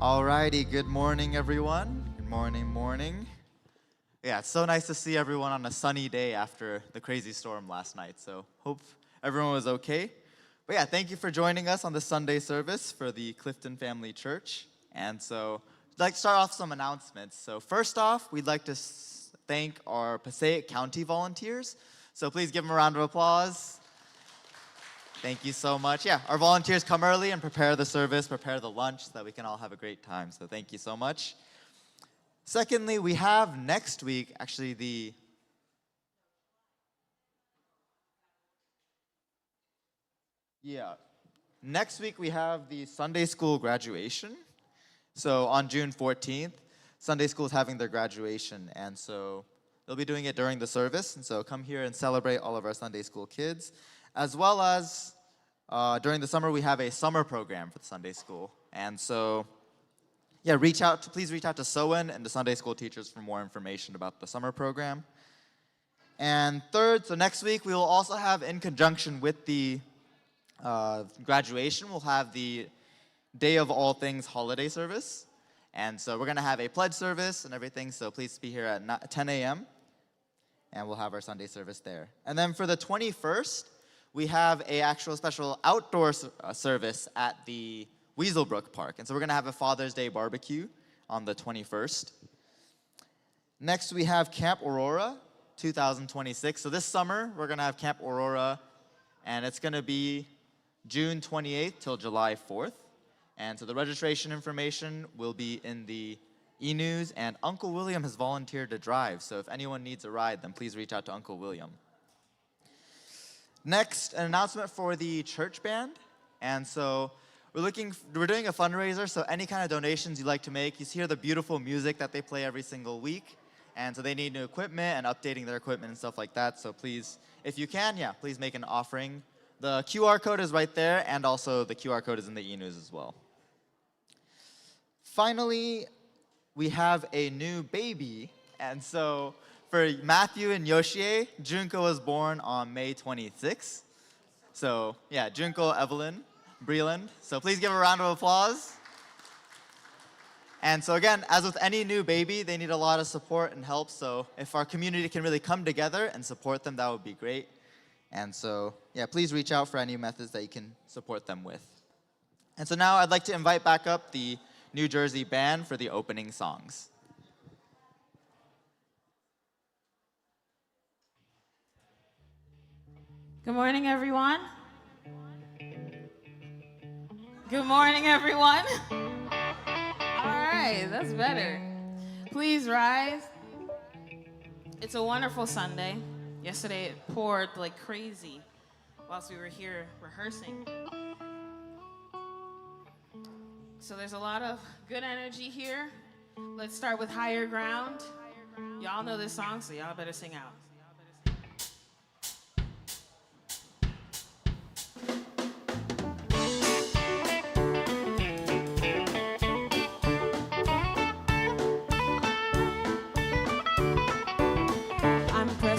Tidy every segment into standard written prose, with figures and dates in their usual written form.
Alrighty, good morning, everyone. Good morning. Yeah, it's so nice to see everyone on a sunny day after the crazy storm last night. So hope everyone was okay. But yeah, thank you for joining us on the Sunday service for the Clifton Family Church. And so I'd like to start off some announcements. So first off, we'd like to thank our Passaic County volunteers. So please give them a round of applause. Thank you so much. Yeah, our volunteers come early and prepare the service, prepare the lunch so that we can all have a great time. So thank you so much. Secondly, we have next week actually next week we have the Sunday school graduation. So on June 14th, Sunday school is having their graduation, and so they'll be doing it during the service. And so come here and celebrate all of our Sunday school kids, as well as during the summer we have a summer program for the Sunday school. And so yeah, please reach out to Sowen and the Sunday school teachers for more information about the summer program. And third, so next week we will also have, in conjunction with the graduation, we'll have the Day of All Things holiday service. And so we're going to have a pledge service and everything, so please be here at 10 a.m. and we'll have our Sunday service there. And then for the 21st, we have a actual special outdoor service at the Weaselbrook Park. And so we're going to have a Father's Day barbecue on the 21st. Next, we have Camp Aurora 2026. So this summer, we're going to have Camp Aurora, and it's going to be June 28th till July 4th. And so the registration information will be in the e-news, and Uncle William has volunteered to drive. So if anyone needs a ride, then please reach out to Uncle William. Next, an announcement for the church band. And so we're doing a fundraiser, so any kind of donations you'd like to make, you hear the beautiful music that they play every single week. And so they need new equipment and updating their equipment and stuff like that. So please, if you can, please make an offering. The QR code is right there, and also the QR code is in the e-news as well. Finally, we have a new baby. And so for Matthew and Yoshie, Junko was born on May 26th. So yeah, Junko, Evelyn, Breland. So please give a round of applause. And so again, as with any new baby, they need a lot of support and help. So if our community can really come together and support them, that would be great. And so yeah, please reach out for any methods that you can support them with. And so now I'd like to invite back up the New Jersey band for the opening songs. Good morning, everyone. Good morning, everyone. All right, that's better. Please rise. It's a wonderful Sunday. Yesterday it poured like crazy whilst we were here rehearsing. So there's a lot of good energy here. Let's start with Higher Ground. Y'all know this song, so y'all better sing out. Plan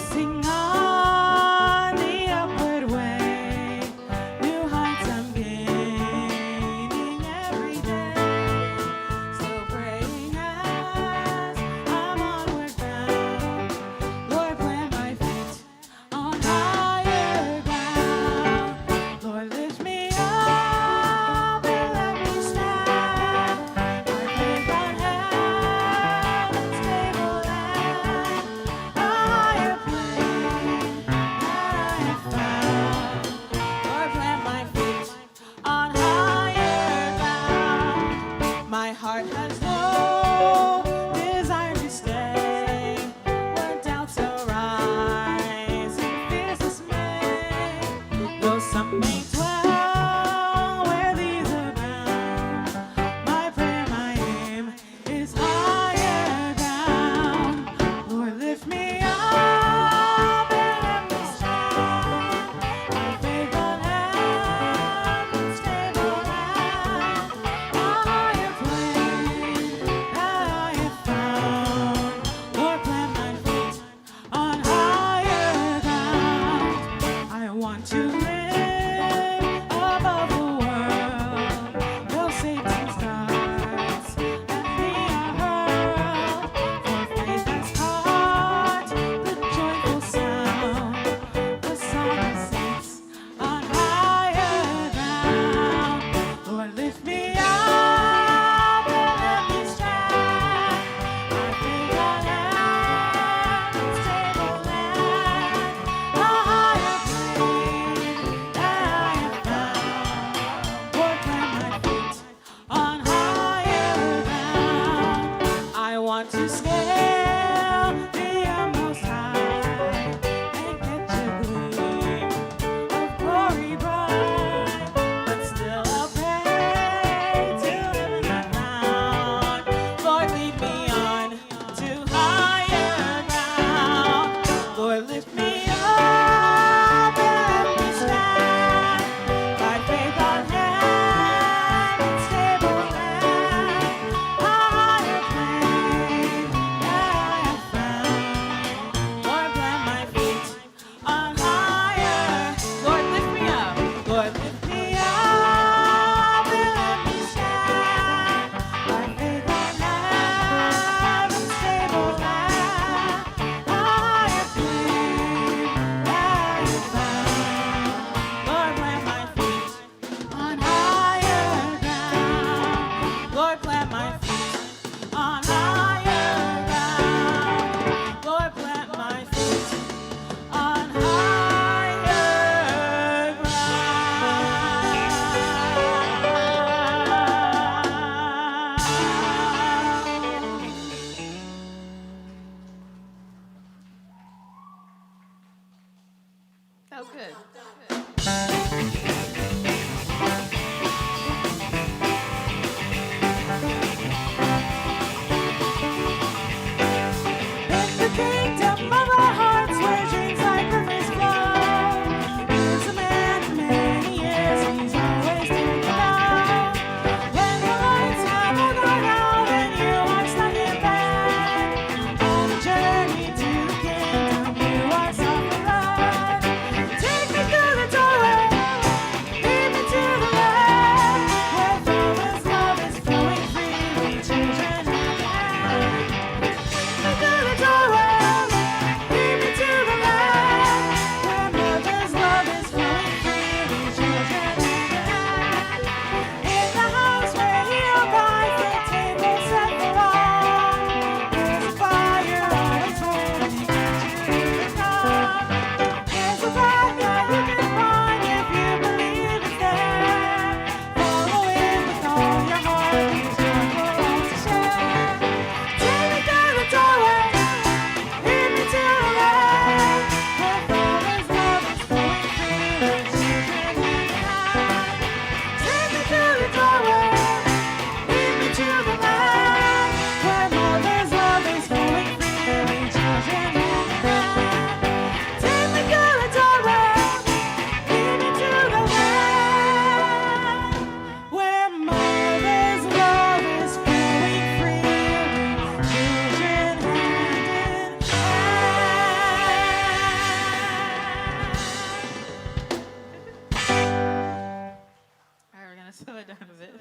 out of it.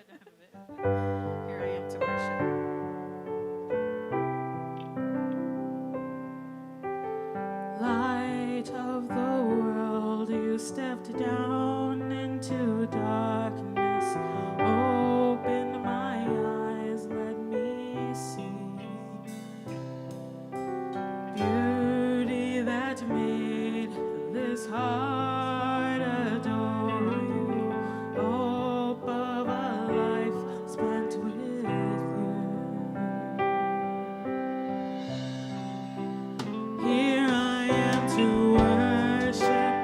Here I am to worship. Light of the world, you stepped down into darkness. Opened my eyes, let me see beauty that made this heart adore you. Hope of a life spent with you. Here I am to worship.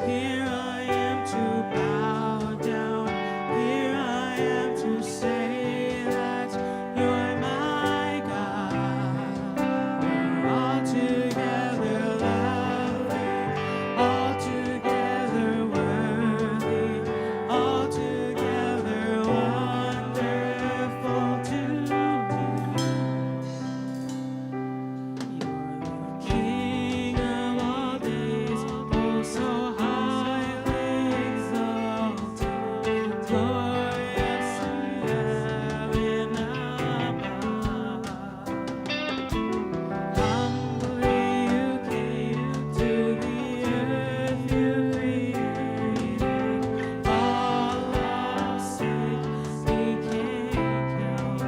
Here I am to bow down. Here I am to say that you're my God. You're altogether lovely, altogether worthy, altogether wonderful to me. You're the King of all days, oh so highly exalted, glorious in heaven above. Humbly you came to the earth you created. All our sake became yours.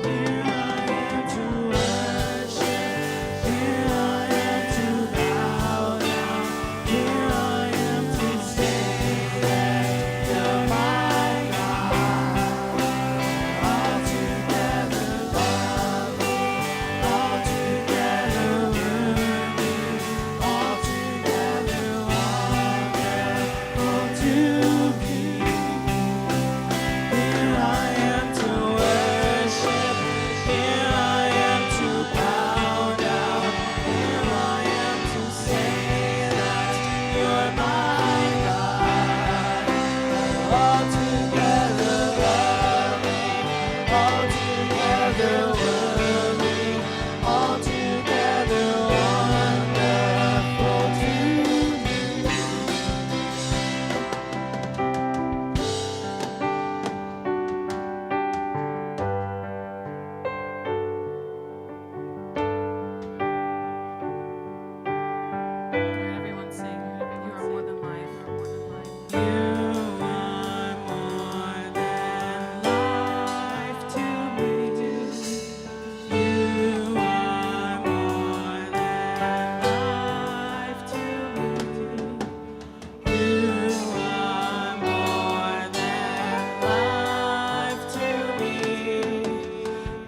Here I am to worship. Here I am to bow down. Here I am to say that you're my God. Altogether lovely, altogether worthy, altogether wonderful to me. Here I am to worship. Here I am to bow down. Here I am to say that you're my God. Altogether lovely, altogether worthy, altogether wonderful to me. Everyone sing. You are more than life. You are more than life to me. You are more than life to me. You are more than life to me.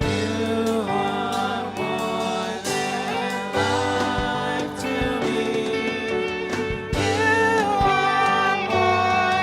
You are more than life to me. You are more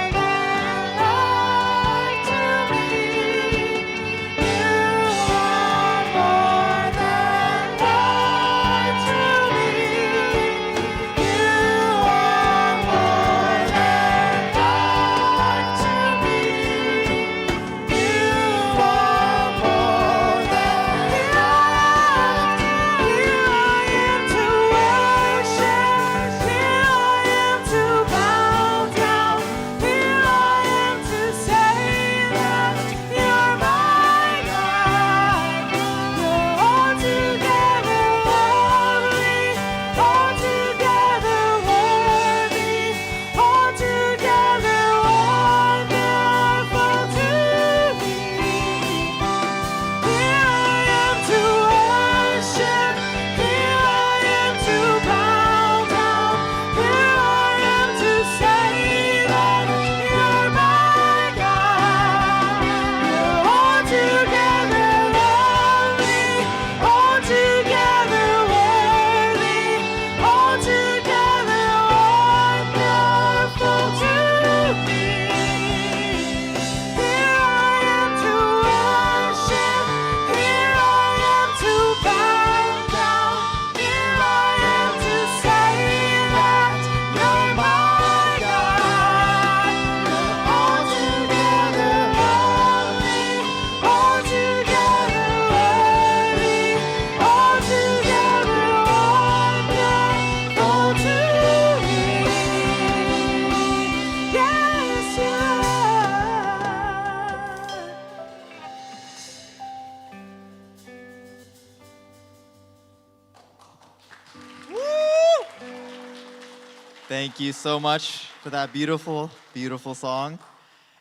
Thank you so much for that beautiful, beautiful song.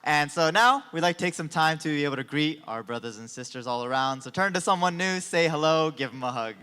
And so now we'd like to take some time to be able to greet our brothers and sisters all around. So turn to someone new, say hello, give them a hug.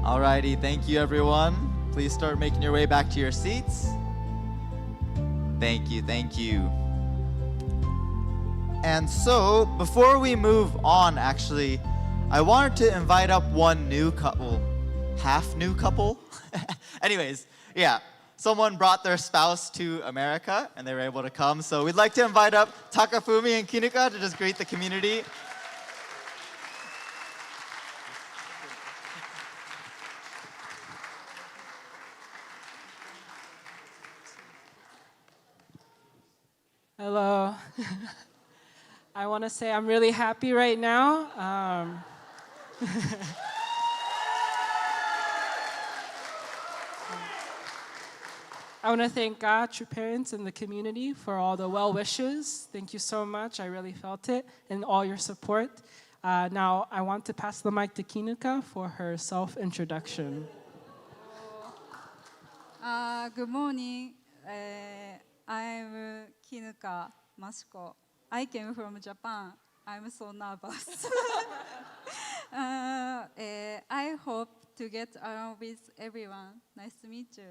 Alrighty, thank you everyone. Please start making your way back to your seats. Thank you, thank you. And so, before we move on, actually, I wanted to invite up one new couple, half new couple. Anyways, yeah, someone brought their spouse to America and they were able to come. So we'd like to invite up Takafumi and Kinuka to just greet the community. Hello. I want to say I'm really happy right now. I want to thank God, true parents, and the community for all the well wishes. Thank you so much. I really felt it and all your support. Now, I want to pass the mic to Kinuka for her self-introduction. Good morning. I'm Kinuka Mashiko. I came from Japan. I'm so nervous. I hope to get along with everyone. Nice to meet you.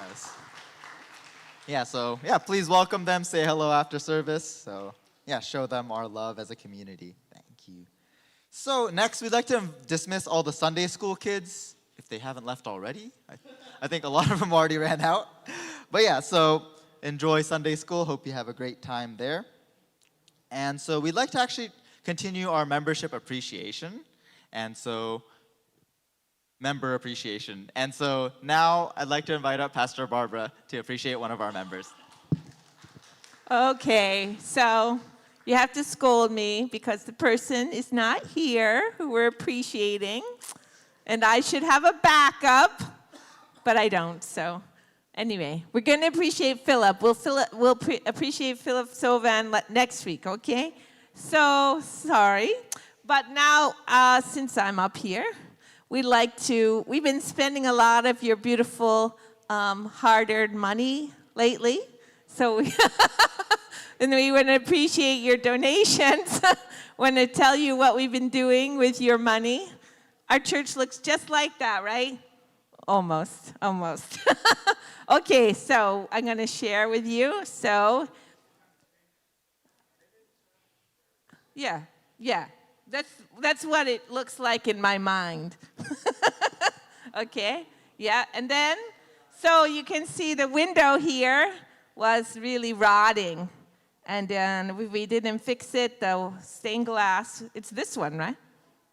Yes. Yeah, so please welcome them, say hello after service. So show them our love as a community. Thank you. So next, we'd like to dismiss all the Sunday school kids, if they haven't left already. I think a lot of them already ran out. But so enjoy Sunday school. Hope you have a great time there. And so we'd like to actually continue our membership appreciation. And so, member appreciation. And so now I'd like to invite up Pastor Barbara to appreciate one of our members. Okay, so you have to scold me because the person is not here who we're appreciating. And I should have a backup, but I don't. So anyway, we're going to appreciate Philip. We'll appreciate Philip Sovan next week, okay? So sorry. But now, since I'm up here, we'd been spending a lot of your beautiful hard-earned money lately. So and we want to appreciate your donations. Want to tell you what we've been doing with your money. Our church looks just like that, right? Almost. Okay, so I'm going to share with you. So, yeah. That's what it looks like in my mind. Okay, yeah, and then, so you can see the window here was really rotting. And then we didn't fix it, the stained glass. It's this one, right?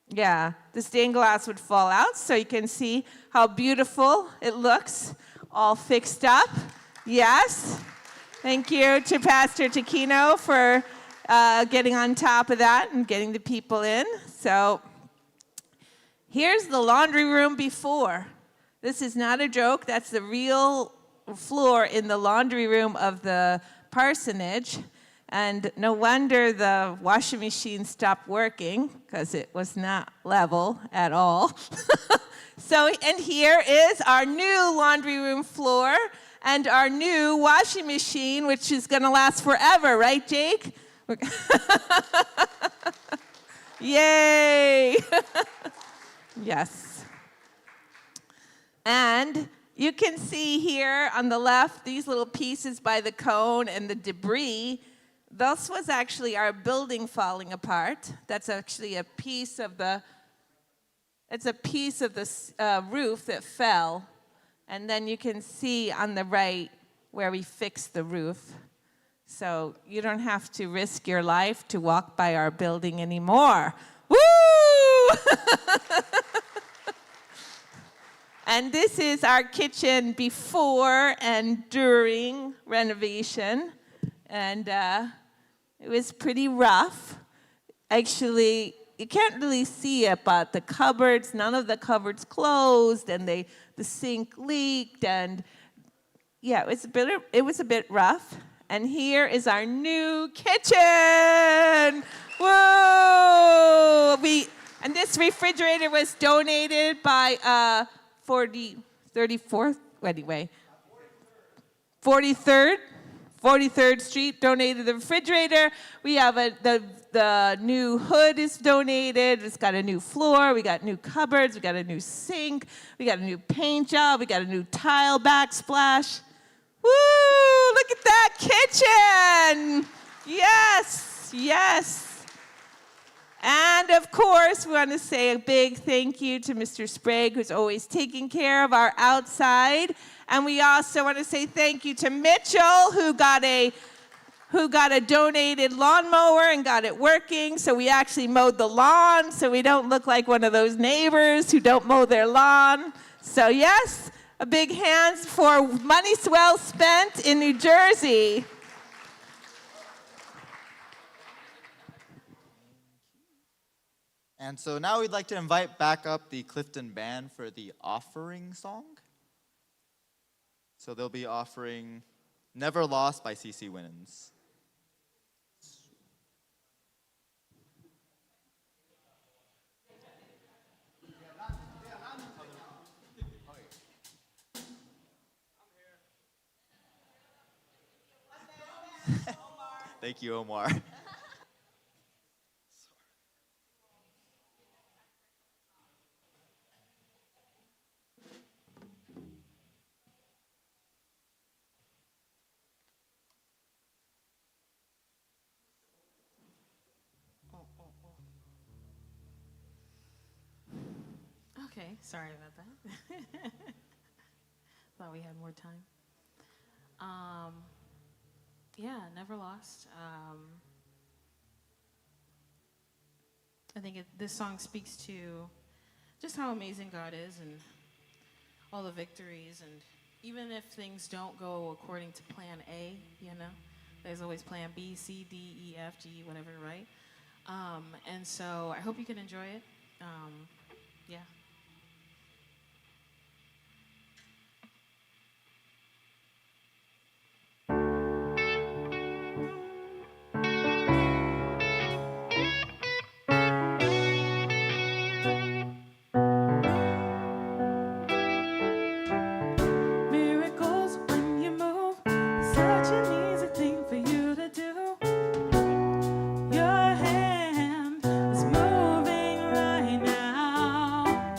Yeah, the stained glass would fall out so you can see how beautiful it looks, all fixed up. Yes. Thank you to Pastor Taquino for getting on top of that and getting the people in. So here's the laundry room before. This is not a joke. That's the real floor in the laundry room of the parsonage. And no wonder the washing machine stopped working, because it was not level at all. So, and here is our new laundry room floor and our new washing machine, which is going to last forever, right, Jake? Yay! Yes. And you can see here on the left these little pieces by the cone and the debris. This was actually our building falling apart. That's actually a piece of the, roof that fell. And then you can see on the right where we fixed the roof. So you don't have to risk your life to walk by our building anymore. Woo! And this is our kitchen before and during renovation. And it was pretty rough. Actually, you can't really see it, but the cupboards, none of the cupboards closed, and the sink leaked, and yeah, it was a bit rough. And here is our new kitchen. Whoa! And this refrigerator was donated by 43rd Street donated the refrigerator. We have the new hood is donated. It's got a new floor. We got new cupboards. We got a new sink. We got a new paint job. We got a new tile backsplash. Woo! Look at that kitchen. Yes, yes. And of course, we want to say a big thank you to Mr. Sprague, who's always taking care of our outside. And we also want to say thank you to Mitchell, who got a donated lawnmower and got it working. So we actually mowed the lawn, so we don't look like one of those neighbors who don't mow their lawn. So yes, a big hand for money well spent in New Jersey. And so now we'd like to invite back up the Clifton Band for the offering song. So they'll be offering Never Lost by CeCe Winans. Thank you, Omar. Okay, sorry about that. Thought we had more time. Yeah, Never Lost. I think this song speaks to just how amazing God is and all the victories. And even if things don't go according to plan A, you know, there's always plan B, C, D, E, F, G, whatever, right? And so I hope you can enjoy it. Yeah. Miracles when you move, such an easy thing for you to do. Your hand is moving right now.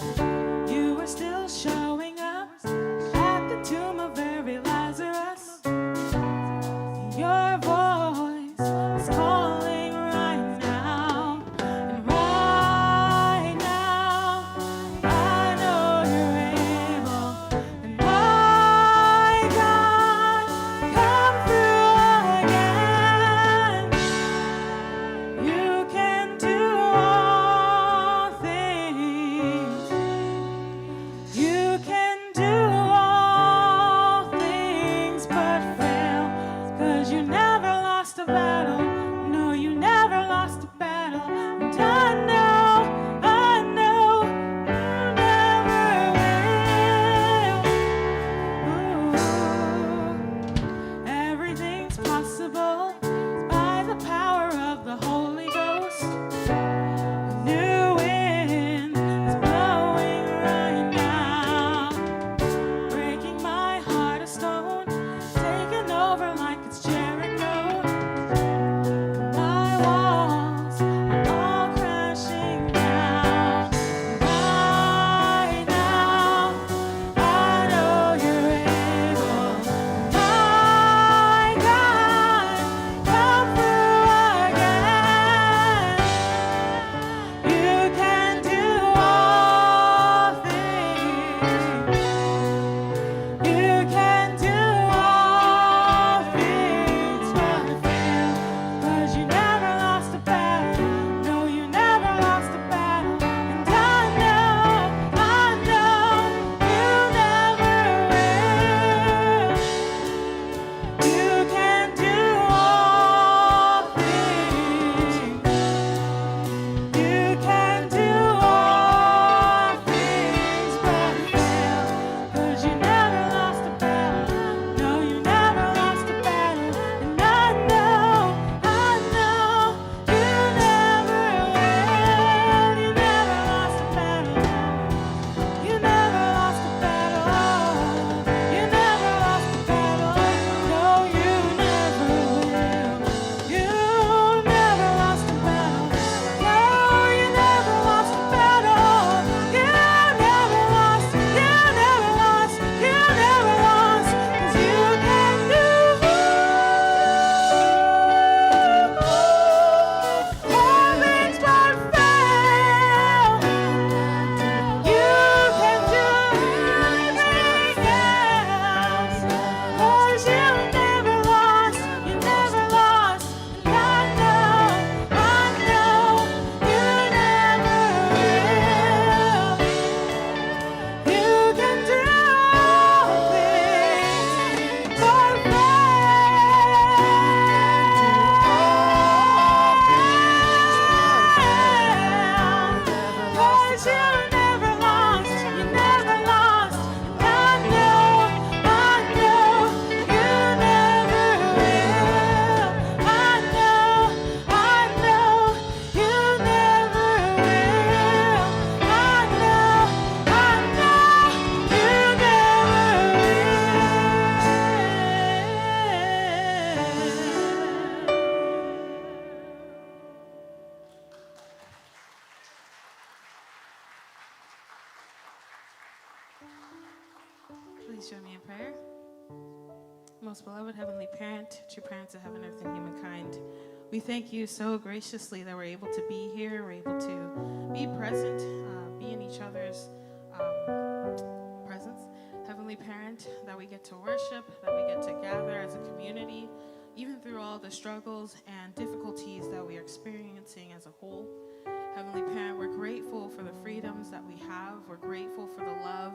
Please join me in prayer. Most beloved Heavenly Parent, true parents of heaven, earth, and humankind, we thank you so graciously that we're able to be here, we're able to be present, be in each other's presence. Heavenly Parent, that we get to worship, that we get to gather as a community, even through all the struggles and difficulties that we are experiencing as a whole. Heavenly Parent, we're grateful for the freedoms that we have. We're grateful for the love,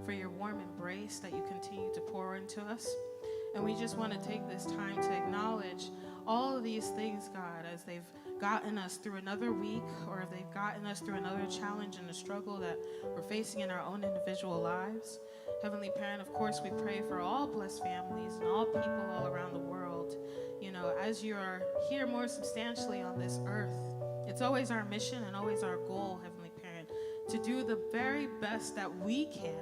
for your warm embrace that you continue to pour into us. And we just want to take this time to acknowledge all of these things, God, as they've gotten us through another week, or if they've gotten us through another challenge and a struggle that we're facing in our own individual lives. Heavenly Parent, of course, we pray for all blessed families and all people all around the world. You know, as you are here more substantially on this earth, it's always our mission and always our goal, Heavenly Parent, to do the very best that we can,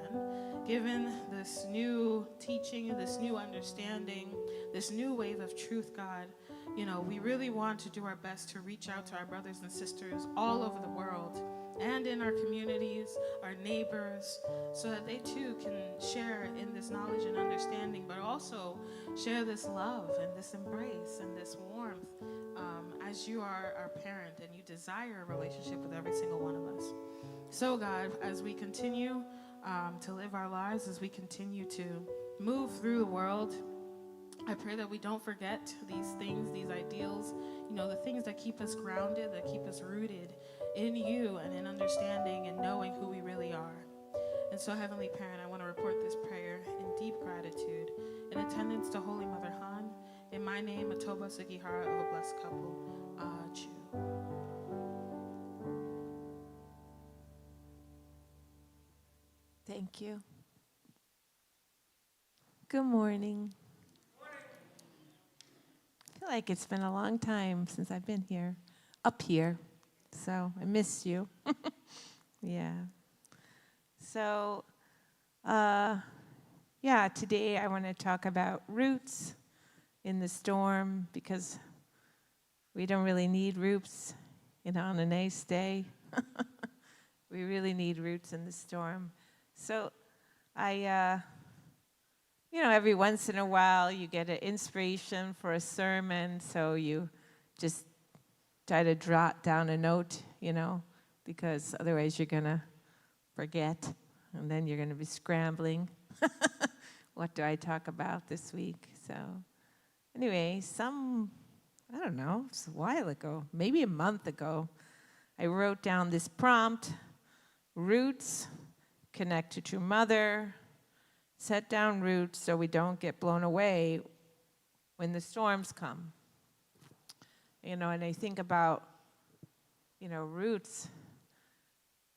given this new teaching, this new understanding, this new wave of truth, God. You know, we really want to do our best to reach out to our brothers and sisters all over the world and in our communities, our neighbors, so that they too can share in this knowledge and understanding, but also share this love and this embrace and this warmth as you are our parent and you desire a relationship with every single one of us. So God, as we continue to live our lives, as we continue to move through the world, I pray that we don't forget these things, these ideals, you know, the things that keep us grounded, that keep us rooted in you and in understanding and knowing who we really are. And so, Heavenly Parent, I want to report this prayer in deep gratitude, in attendance to Holy Mother Han, in my name, Atoba Sugihara of a blessed couple, Chu. Thank you. Good morning. I feel like it's been a long time since I've been here, up here, so I miss you. Yeah. So, today I want to talk about roots in the storm, because we don't really need roots, on a nice day. We really need roots in the storm. So every once in a while you get an inspiration for a sermon, so you just try to jot down a note, because otherwise you're going to forget, and then you're going to be scrambling. What do I talk about this week? So anyway, I don't know, it's a while ago, maybe a month ago, I wrote down this prompt: roots, connect to true mother, set down roots so we don't get blown away when the storms come. And I think about, roots.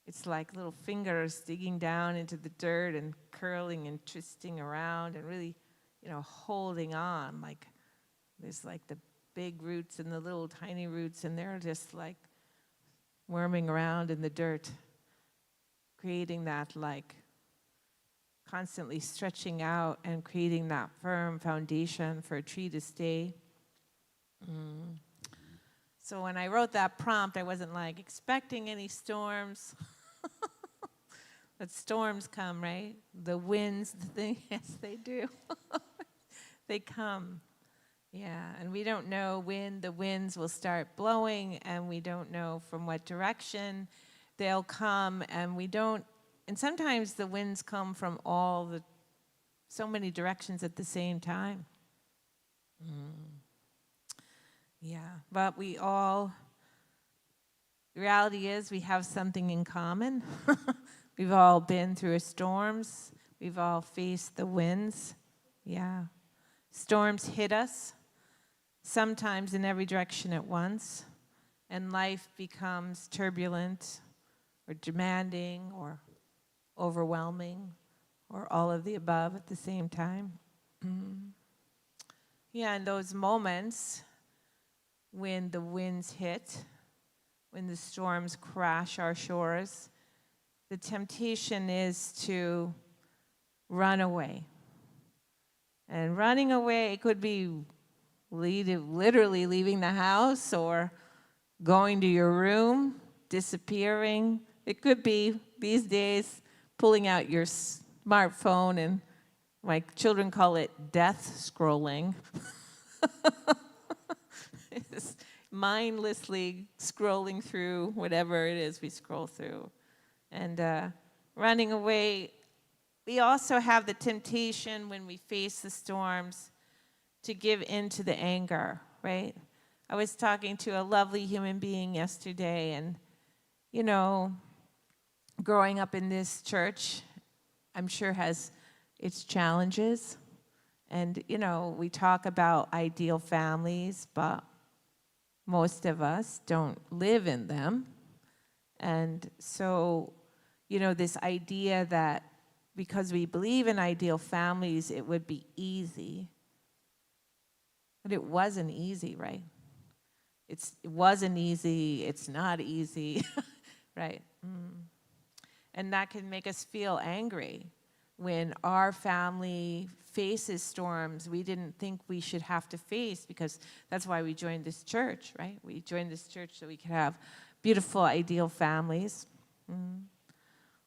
It's like little fingers digging down into the dirt and curling and twisting around and really, holding on. Like there's like the big roots and the little tiny roots, and they're just like worming around in the dirt, creating that like constantly stretching out and creating that firm foundation for a tree to stay. So when I wrote that prompt, I wasn't like expecting any storms. But storms come, right? The winds, yes, they do. They come. Yeah, and we don't know when the winds will start blowing, and we don't know from what direction they'll come, and sometimes the winds come from so many directions at the same time. Yeah, but the reality is we have something in common. We've all been through storms. We've all faced the winds. Yeah. Storms hit us, sometimes in every direction at once, and life becomes turbulent or demanding or overwhelming, or all of the above at the same time. Yeah, in those moments when the winds hit, when the storms crash our shores, the temptation is to run away. And running away could be literally leaving the house, or going to your room, disappearing. It could be, these days, pulling out your smartphone and My children call it death scrolling. It's mindlessly scrolling through whatever it is we scroll through. And running away, we also have the temptation when we face the storms to give in to the anger, right? I was talking to a lovely human being yesterday, and, you know, growing up in this church, I'm sure has its challenges. And, you know, we talk about ideal families, but most of us don't live in them. And so, you know, this idea that because we believe in ideal families, it would be easy. But it wasn't easy, right? It wasn't easy, it's not easy, right? And that can make us feel angry when our family faces storms we didn't think we should have to face, because that's why we joined this church, right? We joined this church so we could have beautiful, ideal families.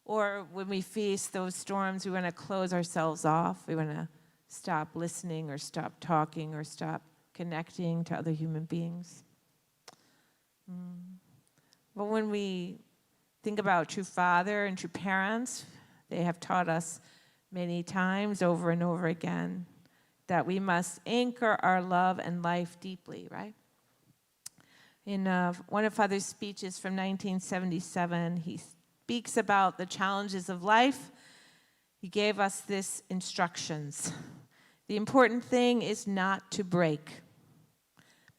Or when we face those storms, we want to close ourselves off. We want to stop listening or stop talking or stop connecting to other human beings. But when we think about true father and true parents, they have taught us many times over and over again that we must anchor our love and life deeply, right? In one of Father's speeches from 1977, he speaks about the challenges of life. He gave us this instructions. The important thing is not to break,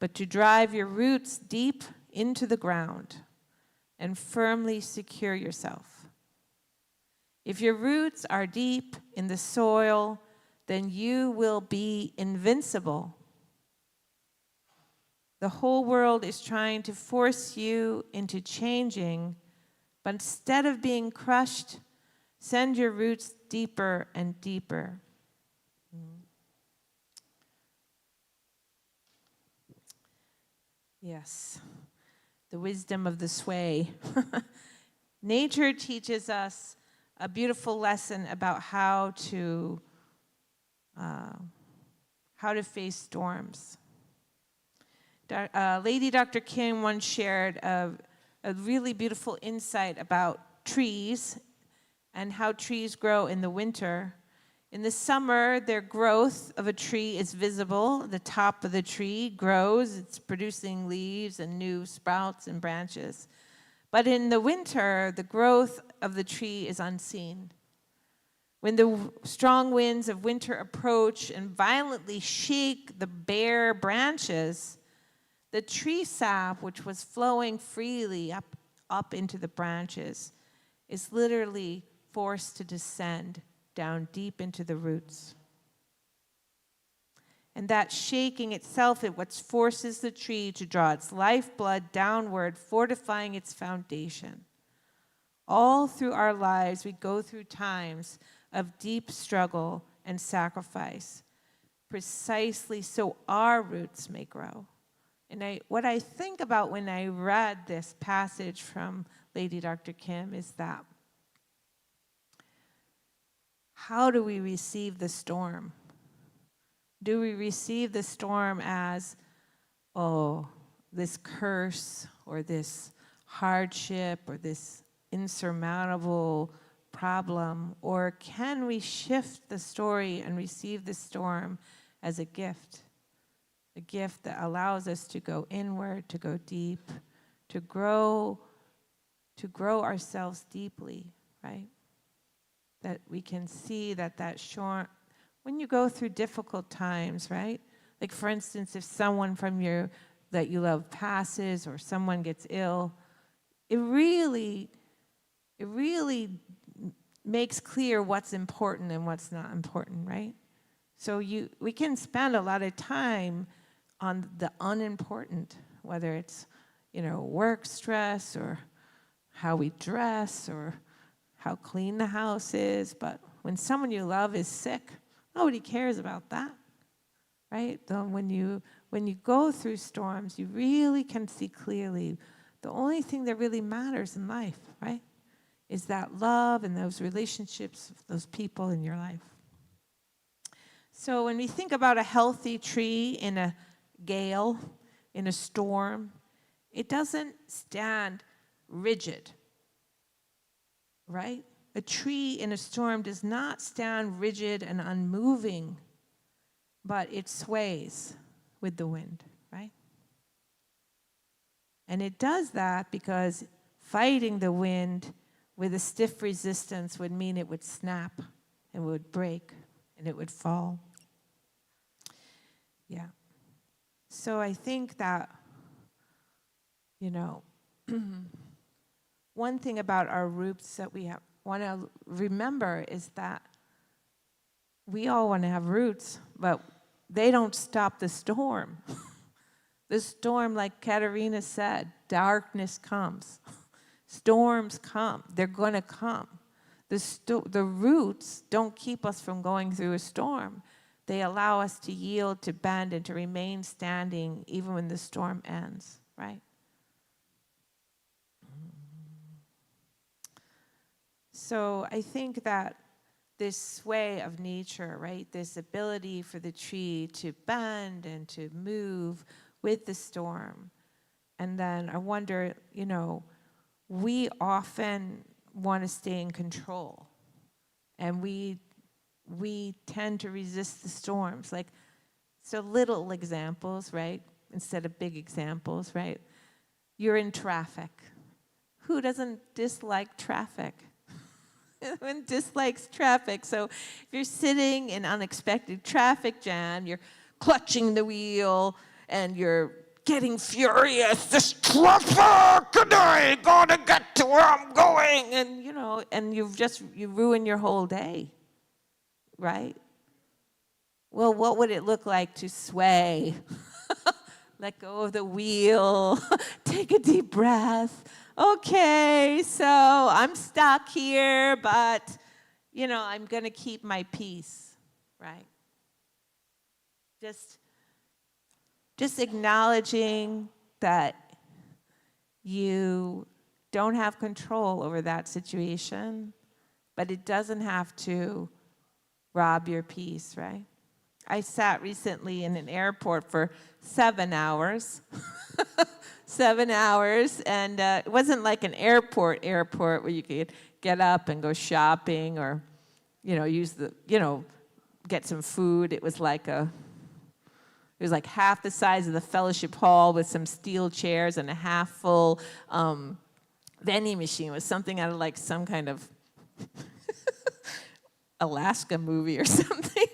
but to drive your roots deep into the ground and firmly secure yourself. If your roots are deep in the soil, then you will be invincible. The whole world is trying to force you into changing, but instead of being crushed, send your roots deeper and deeper. Yes, the wisdom of the sway. Nature teaches us a beautiful lesson about how to face storms. Lady Dr. Kim once shared a really beautiful insight about trees and how trees grow in the winter. In the summer, their growth of a tree is visible. The top of the tree grows, it's producing leaves and new sprouts and branches. But in the winter, the growth of the tree is unseen. When the strong winds of winter approach and violently shake the bare branches, the tree sap, which was flowing freely up into the branches, is literally forced to descend down deep into the roots. And that shaking itself is what forces the tree to draw its lifeblood downward, fortifying its foundation. All through our lives, we go through times of deep struggle and sacrifice, precisely so our roots may grow. And what I think about when I read this passage from Lady Dr. Kim is that, how do we receive the storm? Do we receive the storm as, oh, this curse or this hardship or this insurmountable problem? Or can we shift the story and receive the storm as a gift that allows us to go inward, to go deep, to grow ourselves deeply, right? That we can see that short, when you go through difficult times, right? Like, for instance, if someone that you love passes or someone gets ill, it really makes clear what's important and what's not important, right? So we can spend a lot of time on the unimportant, whether it's, work stress or how we dress or how clean the house is, but when someone you love is sick, nobody cares about that, right? When you go through storms, you really can see clearly the only thing that really matters in life, right, is that love and those relationships, those people in your life. So when we think about a healthy tree in a gale, in a storm, it doesn't stand rigid, right? A tree in a storm does not stand rigid and unmoving, but it sways with the wind, right? And it does that because fighting the wind with a stiff resistance would mean it would snap and would break and it would fall. Yeah. So I think that, you know, one thing about our roots that we want to remember is that we all want to have roots, but they don't stop the storm. The storm, like Katerina said, darkness comes. Storms come. They're going to come. The roots don't keep us from going through a storm. They allow us to yield, to bend, and to remain standing even when the storm ends, right? So I think that this sway of nature, right, this ability for the tree to bend and to move with the storm. And then I wonder, you know, we often want to stay in control. And we tend to resist the storms. Like, so little examples, right, instead of big examples, right? You're in traffic. Who doesn't dislike traffic? Everyone dislikes traffic. So if you're sitting in unexpected traffic jam, you're clutching the wheel and you're getting furious. This traffic, and I ain't gonna get to where I'm going. And, you know, and you ruin your whole day, right? Well, what would it look like to sway? Let go of the wheel, take a deep breath. Okay, so I'm stuck here, but, you know, I'm going to keep my peace, right? Just acknowledging that you don't have control over that situation, but it doesn't have to rob your peace, right? I sat recently in an airport for 7 hours. 7 hours, and it wasn't like an airport where you could get up and go shopping or, you know, get some food. It was like half the size of the fellowship hall with some steel chairs and a half full vending machine. It was something out of like some kind of Alaska movie or something.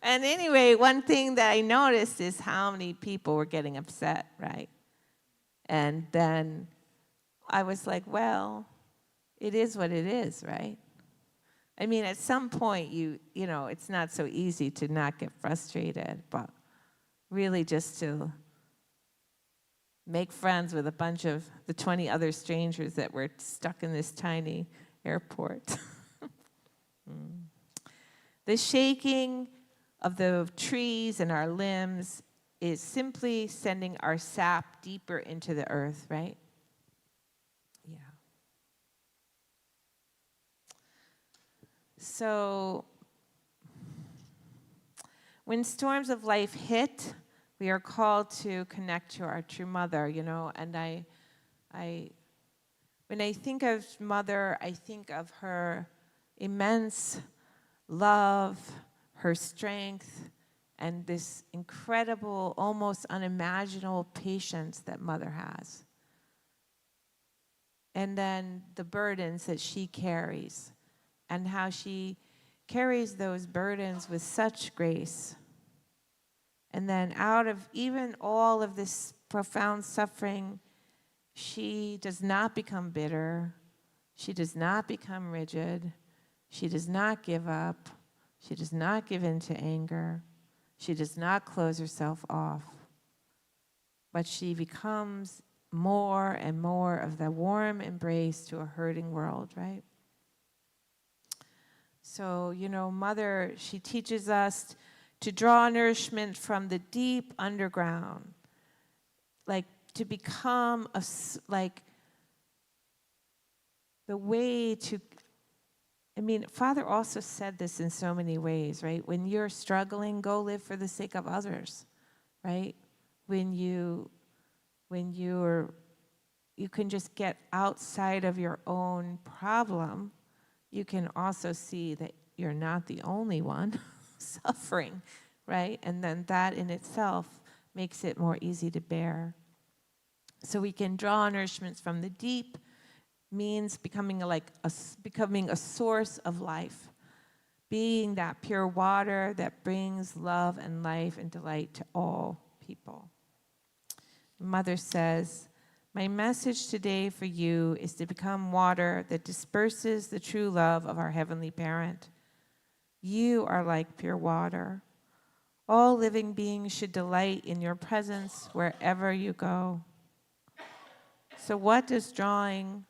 And anyway, one thing that I noticed is how many people were getting upset, right? And then I was like, well, it is what it is, right? I mean, at some point, you know, it's not so easy to not get frustrated, but really just to make friends with a bunch of the 20 other strangers that were stuck in this tiny airport. The shaking of the trees and our limbs is simply sending our sap deeper into the earth, right? Yeah. So when storms of life hit, we are called to connect to our true mother, you know, and when I think of mother, I think of her immense love, her strength, and this incredible, almost unimaginable patience that mother has. And then the burdens that she carries, and how she carries those burdens with such grace. And then out of even all of this profound suffering, she does not become bitter. She does not become rigid. She does not give up. She does not give in to anger. She does not close herself off. But she becomes more and more of the warm embrace to a hurting world, right? So, you know, Mother, she teaches us to draw nourishment from the deep underground, like to become like the way to I mean, Father also said this in so many ways, right? When you're struggling, go live for the sake of others, right? When you can just get outside of your own problem, you can also see that you're not the only one suffering, right? And then that in itself makes it more easy to bear. So we can draw nourishments from the deep, means becoming a source of life, being that pure water that brings love and life and delight to all people. Mother says, my message today for you is to become water that disperses the true love of our Heavenly Parent. You are like pure water. All living beings should delight in your presence wherever you go. So what does drawing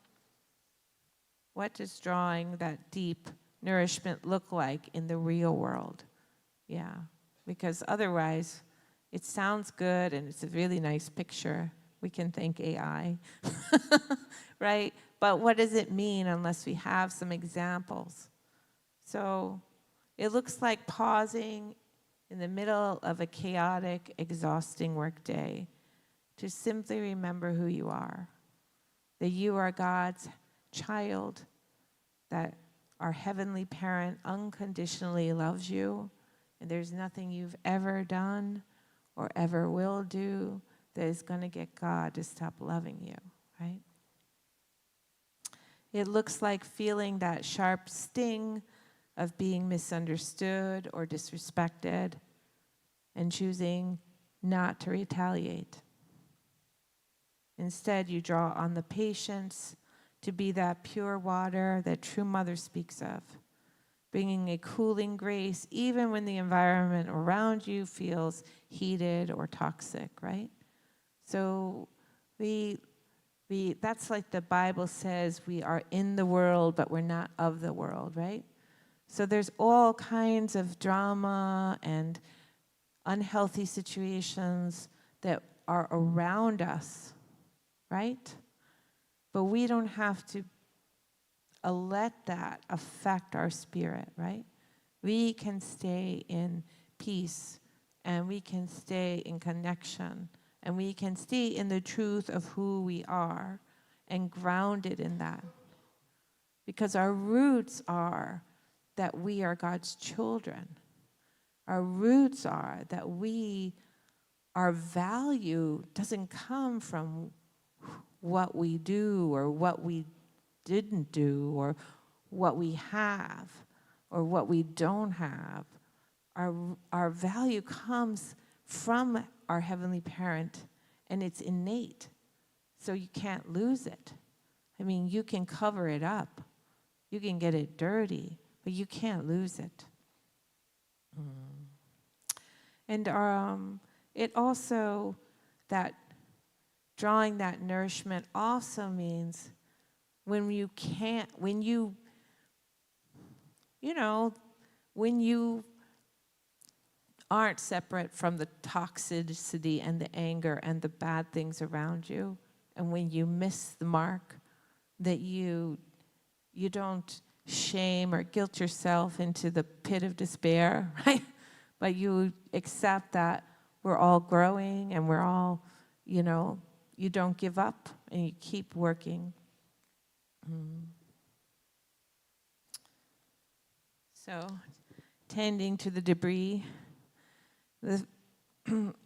that deep nourishment look like in the real world? Yeah, because otherwise it sounds good and it's a really nice picture. We can thank AI, right? But what does it mean unless we have some examples? So it looks like pausing in the middle of a chaotic, exhausting workday to simply remember who you are, that you are God's child, that our Heavenly Parent unconditionally loves you, and there's nothing you've ever done or ever will do that is going to get God to stop loving you, right? It looks like feeling that sharp sting of being misunderstood or disrespected and choosing not to retaliate. Instead, you draw on the patience to be that pure water that true mother speaks of, bringing a cooling grace even when the environment around you feels heated or toxic, right? So that's like the Bible says, we are in the world, but we're not of the world, right? So there's all kinds of drama and unhealthy situations that are around us, right? But we don't have to let that affect our spirit, right? We can stay in peace, and we can stay in connection, and we can stay in the truth of who we are and grounded in that. Because our roots are that we are God's children. Our roots are that our value doesn't come from what we do or what we didn't do or what we have or what we don't have. Our value comes from our Heavenly Parent, and it's innate, so you can't lose it. I mean, you can cover it up, you can get it dirty, but you can't lose it. And it also, that drawing that nourishment also means when you aren't separate from the toxicity and the anger and the bad things around you, and when you miss the mark, that you don't shame or guilt yourself into the pit of despair, right? But you accept that we're all growing and we're all, you don't give up and you keep working. So, tending to the debris.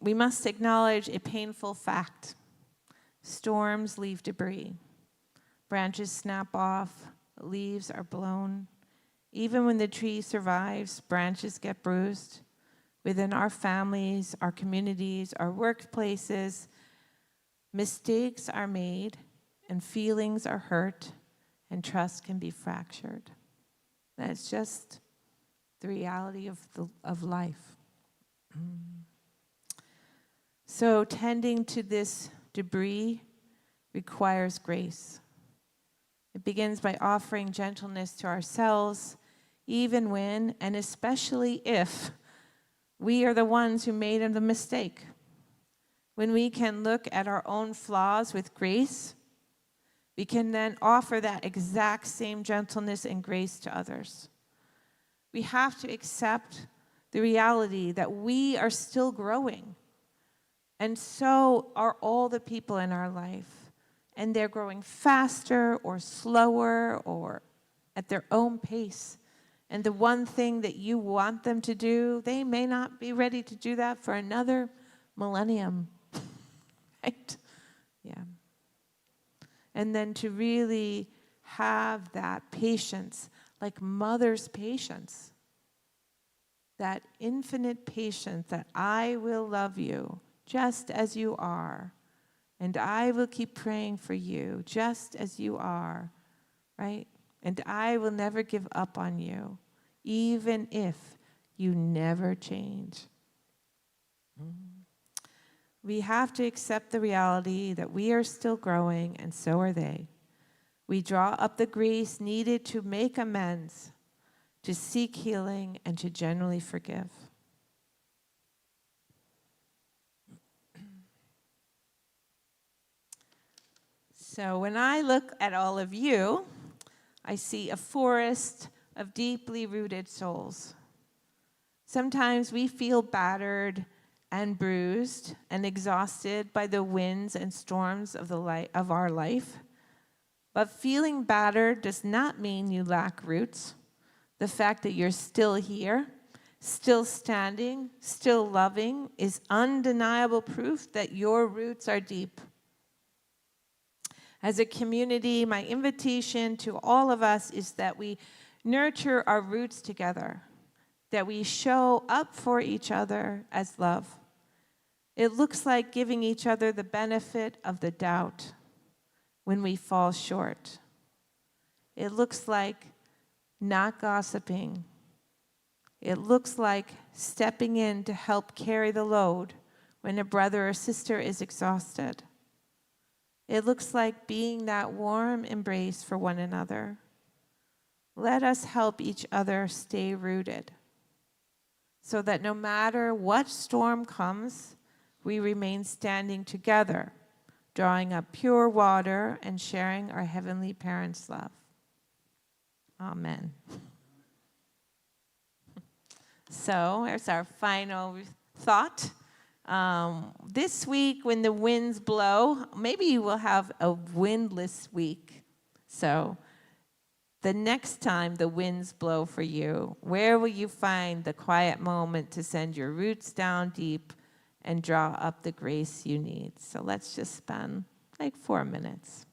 We must acknowledge a painful fact. Storms leave debris. Branches snap off, leaves are blown. Even when the tree survives, branches get bruised. Within our families, our communities, our workplaces, mistakes are made and feelings are hurt and trust can be fractured. That's just the reality of life. So tending to this debris requires grace. It begins by offering gentleness to ourselves, even when, and especially if, we are the ones who made the mistake. When we can look at our own flaws with grace, we can then offer that exact same gentleness and grace to others. We have to accept the reality that we are still growing. And so are all the people in our life. And they're growing faster or slower or at their own pace. And the one thing that you want them to do, they may not be ready to do that for another millennium. Right? Yeah. And then to really have that patience, like mother's patience, that infinite patience that I will love you just as you are, and I will keep praying for you just as you are, right? And I will never give up on you, even if you never change. We have to accept the reality that we are still growing, and so are they. We draw up the grace needed to make amends, to seek healing, and to genuinely forgive. So when I look at all of you, I see a forest of deeply rooted souls. Sometimes we feel battered and bruised and exhausted by the winds and storms of our life. But feeling battered does not mean you lack roots. The fact that you're still here, still standing, still loving is undeniable proof that your roots are deep. As a community, my invitation to all of us is that we nurture our roots together, that we show up for each other as love. It looks like giving each other the benefit of the doubt when we fall short. It looks like not gossiping. It looks like stepping in to help carry the load when a brother or sister is exhausted. It looks like being that warm embrace for one another. Let us help each other stay rooted so that no matter what storm comes, we remain standing together, drawing up pure water and sharing our Heavenly Parents' love. Amen. So here's our final thought. This week, when the winds blow, maybe you will have a windless week. So the next time the winds blow for you, where will you find the quiet moment to send your roots down deep and draw up the grace you need? So let's just spend like 4 minutes.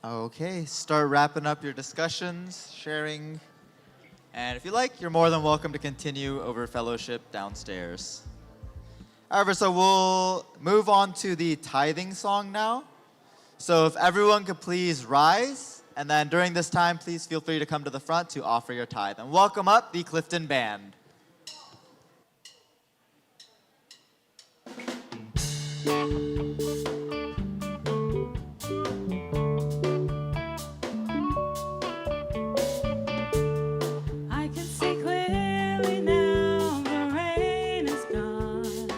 Okay, start wrapping up your discussions, sharing. And if you like, you're more than welcome to continue over fellowship downstairs. However, so we'll move on to the tithing song now. So if everyone could please rise, and then during this time, please feel free to come to the front to offer your tithe. And welcome up the Clifton Band. I can see clearly now the rain is gone.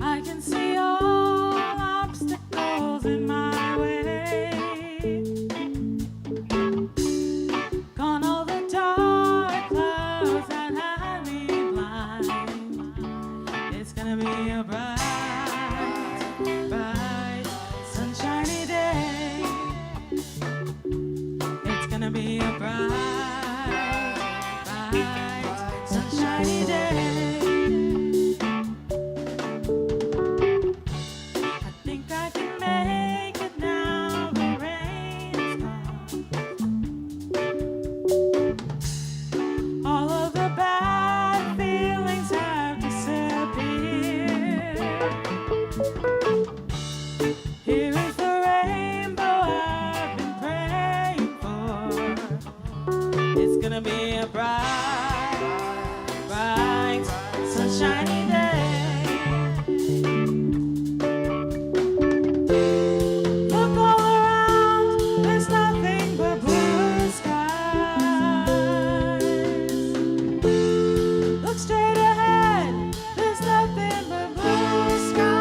I can see all obstacles in my way. Gone all the dark clouds that had me blind. It's gonna be a bright, bright, sunshiny day. It's gonna be a bright, bright, sunshiny day. I think I can make it now. The rain is gone. All of the bad feelings have disappeared. Here is the rainbow I've been praying for. It's gonna be a bright, bright, sunshiny day. Look all around, there's nothing but blue skies. Look straight ahead, there's nothing but blue skies.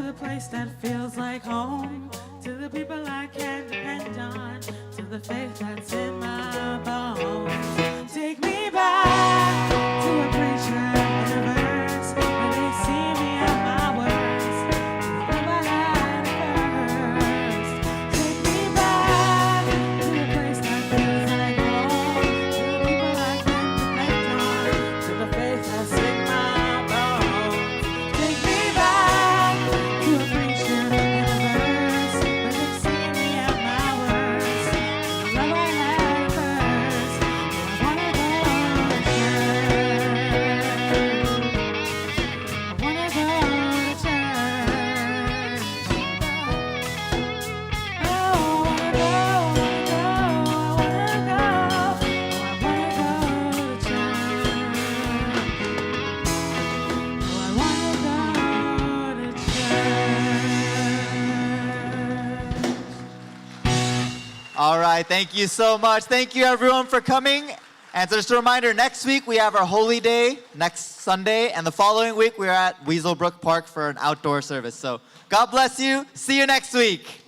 the place that feels like home, to the people I can depend on, to the faith that's in my bones. Take me back to a preacher and a verse when they see me at my worst. To the love I had first. Take me back to the place that feels like home, to the people I can depend on, to the faith that's in my bones. Take me back to a preacher and a verse when they see me at my worst. To the love I had first. I wanna go to church. I wanna go to church. Oh, I wanna go, to church. All right, thank you so much. Thank you everyone for coming. And so just a reminder, next week we have our Holy Day next Sunday, and the following week we're at Weaselbrook Park for an outdoor service. So God bless you. See you next week.